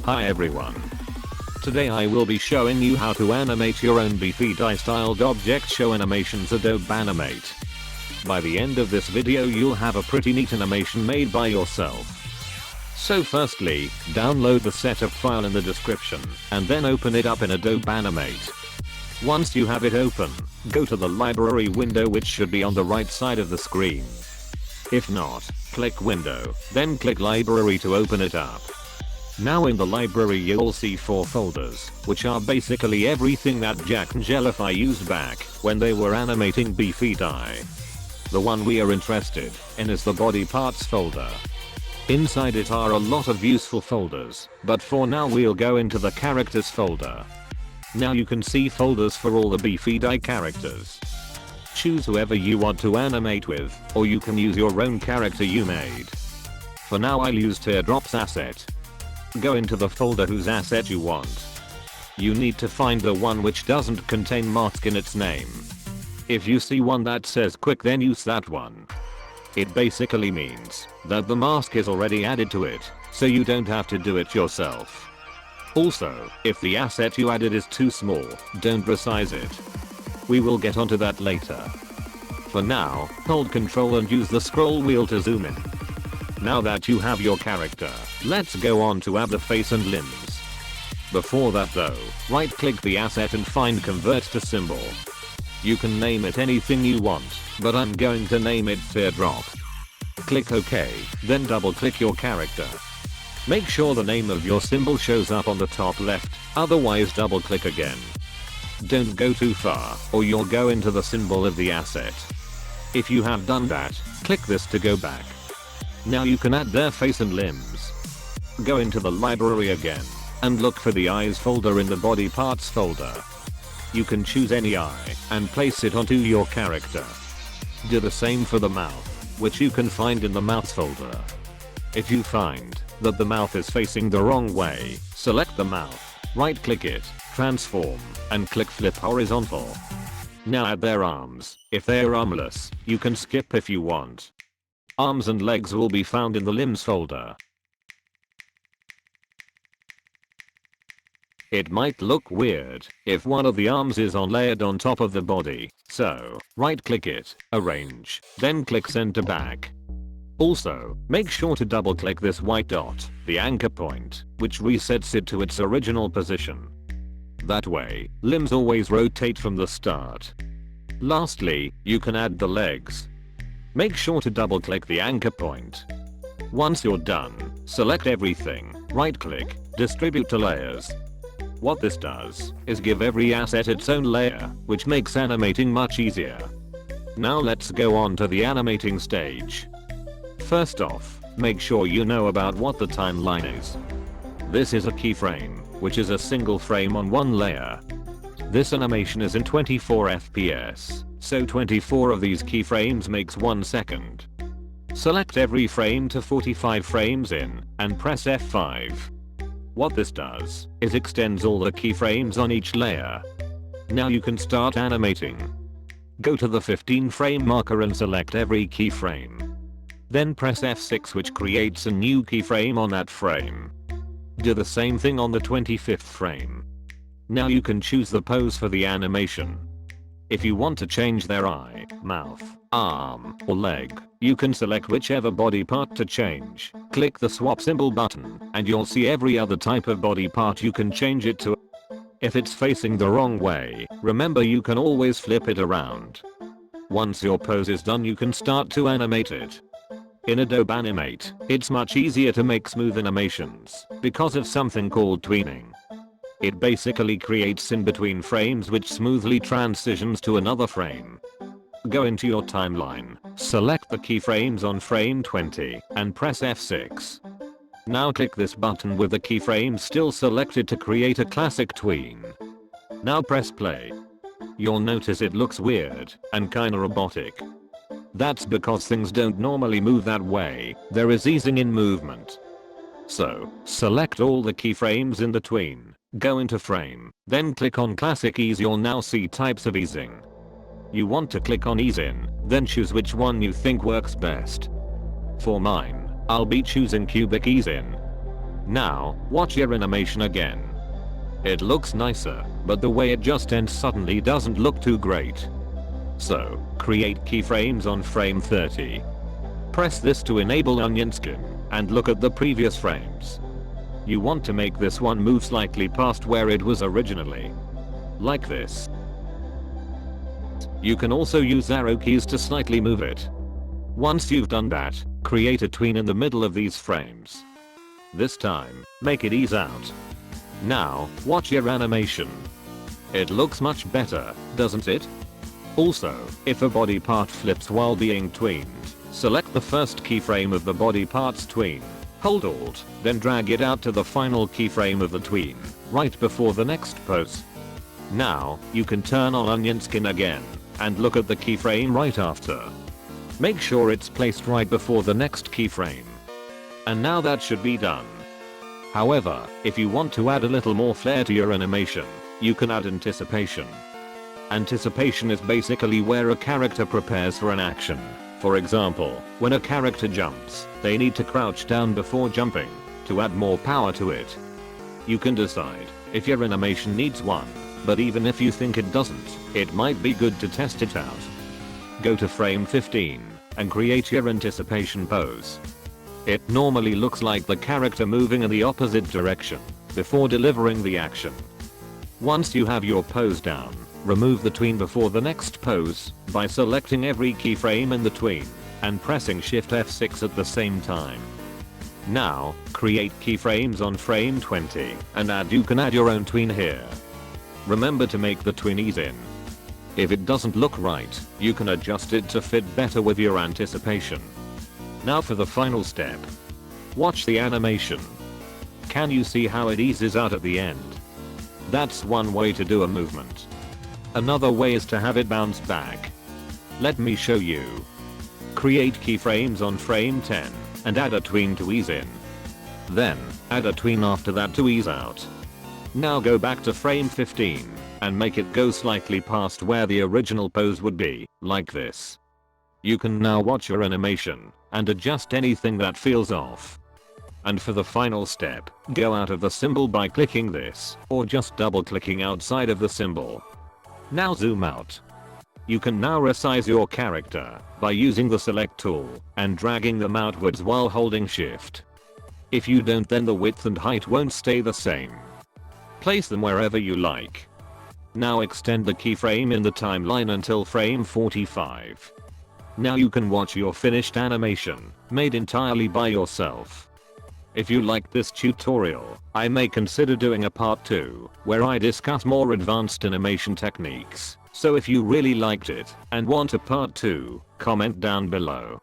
Hi everyone. Today I will be showing you how to animate your own BFDI styled object show animations Adobe Animate. By the end of this video you'll have a pretty neat animation made by yourself. So firstly, download the setup file in the description and then open it up in Adobe Animate. Once you have it open, go to the library window which should be on the right side of the screen. If not, click Window, then click Library to open it up. Now in the library you'll see 4 folders, which are basically everything that Jack and Jellify used back when they were animating BFDI. The one we are interested in is the body parts folder. Inside it are a lot of useful folders, but for now we'll go into the characters folder. Now you can see folders for all the BFDI characters. Choose whoever you want to animate with, or you can use your own character you made. For now I'll use Teardrop's asset. Go into the folder whose asset you want. You need to find the one which doesn't contain mask in its name. If you see one that says quick, then use that one. It basically means that the mask is already added to it, so you don't have to do it yourself. Also, if the asset you added is too small, don't resize it. We will get onto that later. For now, hold Ctrl and use the scroll wheel to zoom in. Now that you have your character, let's go on to add the face and limbs. Before that though, right click the asset and find Convert to Symbol. You can name it anything you want, but I'm going to name it Teardrop. Click OK, then double click your character. Make sure the name of your symbol shows up on the top left, otherwise double click again. Don't go too far, or you'll go into the symbol of the asset. If you have done that, click this to go back. Now you can add their face and limbs. Go into the library again, and look for the eyes folder in the body parts folder. You can choose any eye, and place it onto your character. Do the same for the mouth, which you can find in the mouth folder. If you find that the mouth is facing the wrong way, select the mouth, right click it, transform, and click flip horizontal. Now add their arms. If they're armless, you can skip if you want. Arms and legs will be found in the limbs folder. It might look weird if one of the arms is layered on top of the body, so right click it, arrange, then click send to back. Also, make sure to double click this white dot, the anchor point, which resets it to its original position. That way, limbs always rotate from the start. Lastly, you can add the legs. Make sure to double click the anchor point. Once you're done, select everything, right click, distribute to layers. What this does is give every asset its own layer, which makes animating much easier. Now let's go on to the animating stage. First off, make sure you know about what the timeline is. This is a keyframe, which is a single frame on one layer. This animation is in 24 FPS, so 24 of these keyframes makes 1 second. Select every frame to 45 frames in, and press F5. What this does is extends all the keyframes on each layer. Now you can start animating. Go to the 15 frame marker and select every keyframe. Then press F6 which creates a new keyframe on that frame. Do the same thing on the 25th frame. Now you can choose the pose for the animation. If you want to change their eye, mouth, arm, or leg, you can select whichever body part to change. Click the swap symbol button, and you'll see every other type of body part you can change it to. If it's facing the wrong way, remember you can always flip it around. Once your pose is done you can start to animate it. In Adobe Animate, it's much easier to make smooth animations because of something called tweening. It basically creates in between frames which smoothly transitions to another frame. Go into your timeline, select the keyframes on frame 20, and press F6. Now click this button with the keyframe still selected to create a classic tween. Now press play. You'll notice it looks weird and kinda robotic. That's because things don't normally move that way, there is easing in movement. So, select all the keyframes in the tween, go into frame, then click on classic ease. You'll now see types of easing. You want to click on ease in, then choose which one you think works best. For mine, I'll be choosing cubic ease in. Now, watch your animation again. It looks nicer, but the way it just ends suddenly doesn't look too great. So, create keyframes on frame 30. Press this to enable onion skin, and look at the previous frames. You want to make this one move slightly past where it was originally. Like this. You can also use arrow keys to slightly move it. Once you've done that, create a tween in the middle of these frames. This time, make it ease out. Now, watch your animation. It looks much better, doesn't it? Also, if a body part flips while being tweened, select the first keyframe of the body part's tween, hold Alt, then drag it out to the final keyframe of the tween, right before the next pose. Now, you can turn on onion skin again, and look at the keyframe right after. Make sure it's placed right before the next keyframe. And now that should be done. However, if you want to add a little more flair to your animation, you can add anticipation. Anticipation is basically where a character prepares for an action. For example, when a character jumps, they need to crouch down before jumping, to add more power to it. You can decide if your animation needs one, but even if you think it doesn't, it might be good to test it out. Go to frame 15, and create your anticipation pose. It normally looks like the character moving in the opposite direction, before delivering the action. Once you have your pose down, remove the tween before the next pose, by selecting every keyframe in the tween, and pressing Shift F6 at the same time. Now, create keyframes on frame 20, and you can add your own tween here. Remember to make the tween ease in. If it doesn't look right, you can adjust it to fit better with your anticipation. Now for the final step. Watch the animation. Can you see how it eases out at the end? That's one way to do a movement. Another way is to have it bounce back. Let me show you. Create keyframes on frame 10, and add a tween to ease in. Then, add a tween after that to ease out. Now go back to frame 15, and make it go slightly past where the original pose would be, like this. You can now watch your animation, and adjust anything that feels off. And for the final step, go out of the symbol by clicking this, or just double clicking outside of the symbol. Now zoom out. You can now resize your character, by using the select tool, and dragging them outwards while holding shift. If you don't, then the width and height won't stay the same. Place them wherever you like. Now extend the keyframe in the timeline until frame 45. Now you can watch your finished animation, made entirely by yourself. If you liked this tutorial, I may consider doing a part 2, where I discuss more advanced animation techniques. So if you really liked it, and want a part 2, comment down below.